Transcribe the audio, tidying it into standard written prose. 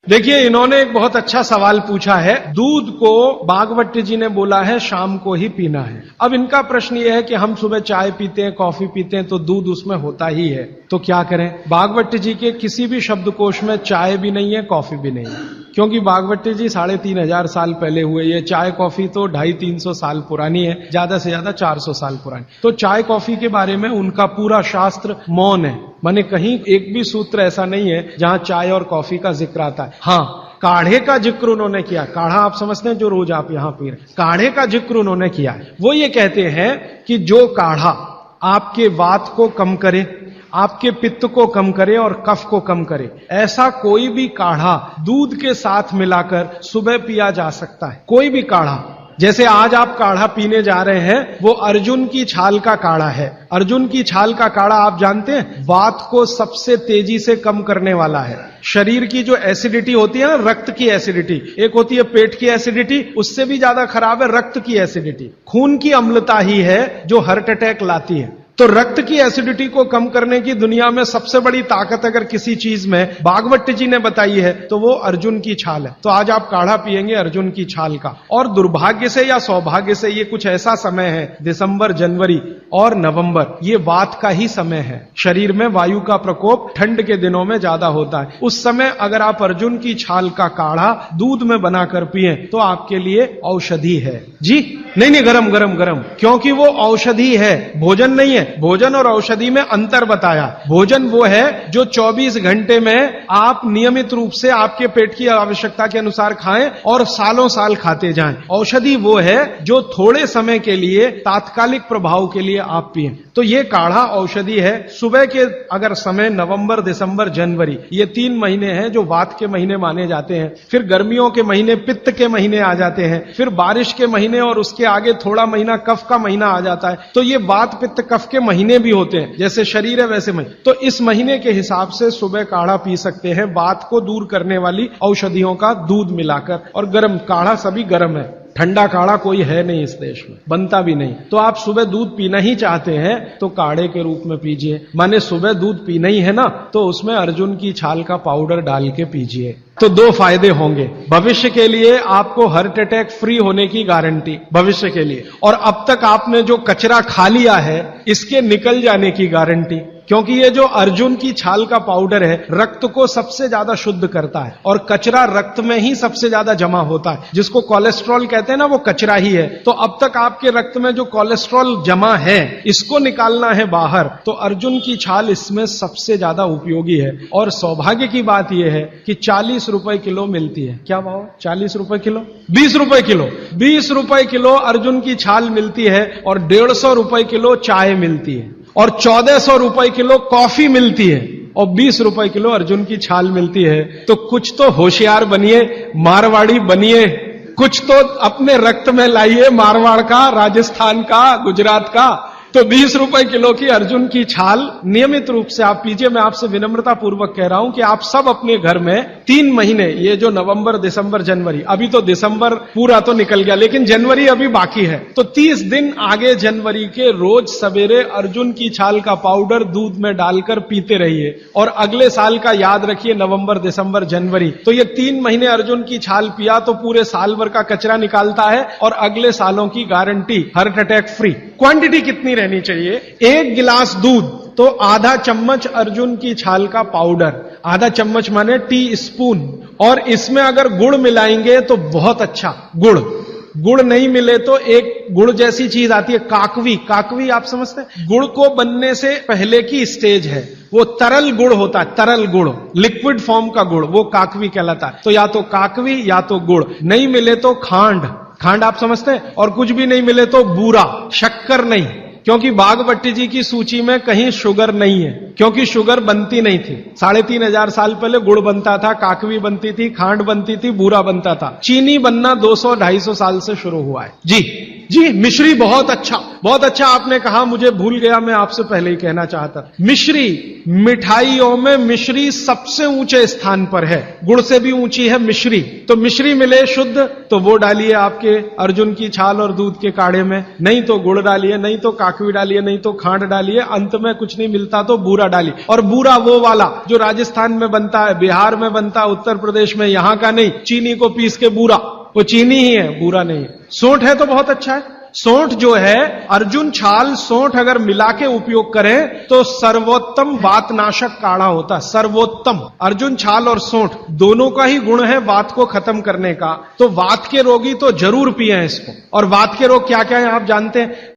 देखिए, इन्होंने एक बहुत अच्छा सवाल पूछा है। दूध को भागवत जी ने बोला है शाम को ही पीना है। अब इनका प्रश्न ये है कि हम सुबह चाय पीते हैं, कॉफी पीते हैं, तो दूध उसमें होता ही है, तो क्या करें? भागवत जी के किसी भी शब्दकोश में चाय भी नहीं है, कॉफी भी नहीं है, क्योंकि भागवत जी 3500 साल पहले हुए। ये चाय कॉफी तो 250-300 साल पुरानी है, ज्यादा से ज्यादा 400 साल पुरानी। तो चाय कॉफी के बारे में उनका पूरा शास्त्र मौन है, माने कहीं एक भी सूत्र ऐसा नहीं है जहां चाय और कॉफी का जिक्र आता है। हाँ, काढ़े का जिक्र उन्होंने किया। काढ़ा आप समझते हैं, जो रोज आप यहां पी रहे, काढ़े का जिक्र उन्होंने किया। वो ये कहते हैं कि जो काढ़ा आपके वात को कम करे, आपके पित्त को कम करे और कफ को कम करे, ऐसा कोई भी काढ़ा दूध के साथ मिलाकर सुबह पिया जा सकता है। कोई भी काढ़ा, जैसे आज आप काढ़ा पीने जा रहे हैं, वो अर्जुन की छाल का काढ़ा है। अर्जुन की छाल का काढ़ा आप जानते हैं, वात को सबसे तेजी से कम करने वाला है। शरीर की जो एसिडिटी होती है ना, रक्त की एसिडिटी, एक होती है पेट की एसिडिटी, उससे भी ज्यादा खराब है रक्त की एसिडिटी। खून की अम्लता ही है जो हार्ट अटैक लाती है। तो रक्त की एसिडिटी को कम करने की दुनिया में सबसे बड़ी ताकत अगर किसी चीज में भागवत जी ने बताई है तो वो अर्जुन की छाल है। तो आज आप काढ़ा पिएंगे अर्जुन की छाल का। और दुर्भाग्य से या सौभाग्य से ये कुछ ऐसा समय है, दिसंबर, जनवरी और नवंबर, ये वात का ही समय है। शरीर में वायु का प्रकोप ठंड के दिनों में ज्यादा होता है। उस समय अगर आप अर्जुन की छाल का काढ़ा दूध में बनाकर पिए तो आपके लिए औषधि है। जी नहीं, गरम गरम गरम, क्योंकि वो औषधि है, भोजन नहीं है। भोजन और औषधि में अंतर बताया। भोजन वो है जो 24 घंटे में आप नियमित रूप से आपके पेट की आवश्यकता के अनुसार खाएं और सालों साल खाते जाएं। औषधि वो है जो थोड़े समय के लिए, तात्कालिक प्रभाव के लिए आप पिएं। तो ये काढ़ा औषधि है। सुबह के अगर समय नवंबर, दिसंबर, जनवरी, ये 3 महीने हैं जो वात के महीने माने जाते हैं। फिर गर्मियों के महीने पित्त के महीने आ जाते हैं। फिर बारिश के महीने और उसके आगे थोड़ा महीना कफ का महीना आ जाता है। तो ये वात, पित्त, कफ के महीने भी होते हैं। जैसे शरीर है वैसे महीने। तो इस महीने के हिसाब से सुबह काढ़ा पी सकते हैं, वात को दूर करने वाली औषधियों का दूध मिलाकर। और गर्म काढ़ा सभी गर्म है, ठंडा काढ़ा कोई है नहीं इस देश में, बनता भी नहीं। तो आप सुबह दूध पीना ही चाहते हैं तो काढ़े के रूप में पीजिए। माने सुबह दूध पीना ही है ना, तो उसमें अर्जुन की छाल का पाउडर डाल के पीजिए। तो 2 फायदे होंगे। भविष्य के लिए आपको हार्ट अटैक फ्री होने की गारंटी, भविष्य के लिए। और अब तक आपने जो कचरा खा लिया है इसके निकल जाने की गारंटी, क्योंकि ये जो अर्जुन की छाल का पाउडर है रक्त को सबसे ज्यादा शुद्ध करता है। और कचरा रक्त में ही सबसे ज्यादा जमा होता है, जिसको कोलेस्ट्रॉल कहते हैं ना, वो कचरा ही है। तो अब तक आपके रक्त में जो कोलेस्ट्रॉल जमा है इसको निकालना है बाहर, तो अर्जुन की छाल इसमें सबसे ज्यादा उपयोगी है। और सौभाग्य की बात यह है कि 40 रुपए किलो मिलती है। क्या भाव? 40 रुपए किलो, 20 रुपए किलो, 20 रुपए किलो अर्जुन की छाल मिलती है। और 150 रुपए किलो चाय मिलती है। और 1400 रुपए किलो कॉफी मिलती है। और 20 रुपए किलो अर्जुन की छाल मिलती है। तो कुछ तो होशियार बनिए, मारवाड़ी बनिए, कुछ तो अपने रक्त में लाइए, मारवाड़ का, राजस्थान का, गुजरात का। तो 20 रुपए किलो की अर्जुन की छाल नियमित रूप से आप पीजिए। मैं आपसे विनम्रता पूर्वक कह रहा हूं कि आप सब अपने घर में 3 महीने, ये जो नवंबर, दिसंबर, जनवरी, अभी तो दिसंबर पूरा तो निकल गया लेकिन जनवरी अभी बाकी है, तो 30 दिन आगे जनवरी के रोज सवेरे अर्जुन की छाल का पाउडर दूध में डालकर पीते रहिए। और अगले साल का याद रखिए, नवंबर, दिसंबर, जनवरी, तो ये 3 महीने अर्जुन की छाल पिया तो पूरे साल भर का कचरा निकालता है और अगले सालों की guarantee, heart attack free. Quantity कितनी रहनी चाहिए? 1 गिलास दूध तो आधा चम्मच अर्जुन की छाल का पाउडर, आधा चम्मच माने टी स्पून। और इसमें अगर गुड़ मिलाएंगे तो बहुत अच्छा। गुड़ नहीं मिले तो एक गुड़ जैसी चीज आती है, काकवी। काकवी आप समझते हैं? गुड़ को बनने से पहले की स्टेज है, वो तरल गुड़ होता है, तरल गुड़, लिक्विड फॉर्म का गुड़, वो काकवी कहलाता है। तो या तो काकवी या तो गुड़, नहीं मिले तो खांड आप समझते हैं? और कुछ भी नहीं मिले तो बूरा, शक्कर नहीं, क्योंकि भागवत जी की सूची में कहीं शुगर नहीं है, क्योंकि शुगर बनती नहीं थी। 3500 साल पहले गुड़ बनता था, काकवी बनती थी, खांड बनती थी, बूरा बनता था। चीनी बनना 200-250 साल से शुरू हुआ है। जी जी, मिश्री बहुत अच्छा आपने कहा, मुझे भूल गया, मैं आपसे पहले ही कहना चाहता। मिश्री, मिठाइयों में मिश्री सबसे ऊंचे स्थान पर है, गुड़ से भी ऊंची है मिश्री। तो मिश्री मिले शुद्ध तो वो डालिए आपके अर्जुन की छाल और दूध के काढ़े में, नहीं तो गुड़ डालिए, नहीं तो काकवी डालिए, नहीं तो खांड डालिए, अंत में कुछ नहीं मिलता तो बूरा डालिए। और बूरा वो वाला जो राजस्थान में बनता है, बिहार में बनता है, उत्तर प्रदेश में, यहां का नहीं, चीनी को पीस के बूरा, वो चीनी ही है, बूरा नहीं है। सोंठ है तो बहुत अच्छा है। सोंठ जो है, अर्जुन छाल सोंठ अगर मिला के उपयोग करें तो सर्वोत्तम वातनाशक काढ़ा होता है, सर्वोत्तम। अर्जुन छाल और सोंठ दोनों का ही गुण है वात को खत्म करने का। तो वात के रोगी तो जरूर पिए इसको। और वात के रोग क्या क्या है आप जानते हैं?